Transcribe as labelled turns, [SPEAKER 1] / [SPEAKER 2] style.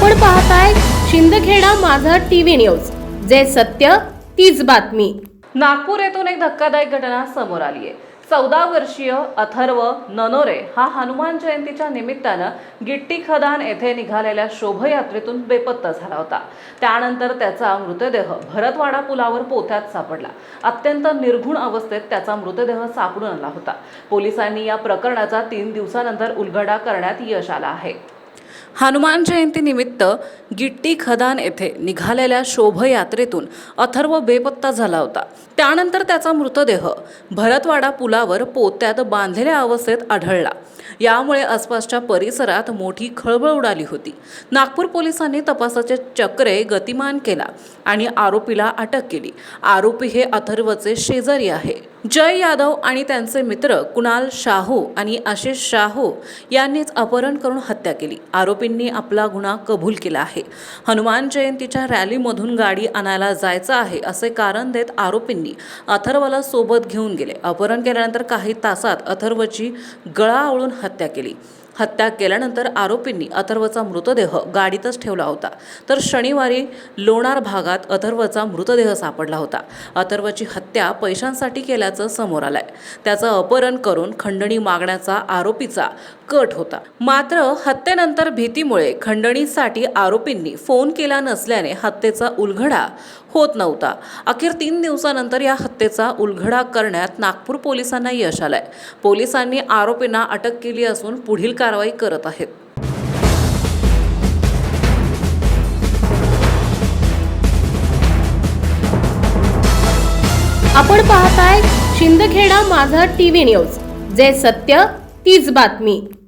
[SPEAKER 1] आपण पाहताय शिंदखेडा माझा टीव्ही न्यूज, जे सत्य तीच बातमी।
[SPEAKER 2] नागपूर येथून एक धक्कादायक घटना समोर आली आहे। 14 वर्षीय अथर्व ननोरे हा हनुमान जयंतीच्या निमित्तानं गिट्टी खदान येथे निघालेल्या शोभायात्रेतून बेपत्ता झाला होता। त्यानंतर त्याचा मृतदेह भरतवाडा पुलावर पोत्यात सापडला। अत्यंत निर्घुण अवस्थेत त्याचा मृतदेह सापडून आला होता। पोलिसांनी या प्रकरणाचा 3 दिवसानंतर उलगडा करण्यात यश आलं आहे। हनुमान जयंती निमित्त गिट्टी खदान येथे निघालेल्या शोभायात्रेतून अथर्व बेपत्ता झाला होता। त्यानंतर त्याचा मृतदेह भरतवाडा पुलावर पोत्यात बांधलेल्या अवस्थेत आढळला। यामुळे आसपासच्या परिसरात मोठी खळबळ उडाली होती। नागपूर पोलिसांनी तपासाचे चक्रे गतिमान केला आणि आरोपीला अटक केली। आरोपी हे अथर्वचे शेजारी आहे। जय यादव आणि त्यांचे मित्र कुणाल शाहू आणि आशिष शाहू यांनीच अपहरण करून हत्या केली। आरोपींनी आपला गुन्हा कबूल केला आहे। हनुमान जयंतीच्या रॅलीमधून गाडी आणायला जायचं आहे असे कारण देत आरोपींनी अथर्वला सोबत घेऊन गेले। अपहरण केल्यानंतर काही तासात अथर्वची गळा आवळून हत्या केली। हत्या केल्यानंतर आरोपींनी अथर्वचा मृतदेह गाडीतच ठेवला होता। तर शनिवारी लोणार भागात अथर्वचा मृतदेह सापडला होता। अथर्वची हत्या पैशांसाठी केल्याचं समोर आलंय। त्याचं अपहरण करून खंडणी मागण्याचा आरोपीचा कट होता। मात्र हत्येनंतर भीतीमुळे खंडणीसाठी आरोपींनी फोन केला नसल्याने हत्येचा उलगडा होत नव्हता। अखेर 3 दिवसानंतर या हत्येचा उलगडा करण्यात नागपूर पोलिसांना यश आलंय। पोलिसांनी आरोपींना अटक केली असून पुढील कारवाई करत आहेत।
[SPEAKER 1] आपण पाहताय शिंदखेडा माझा टीव्ही न्यूज, जे सत्य तीच बातमी।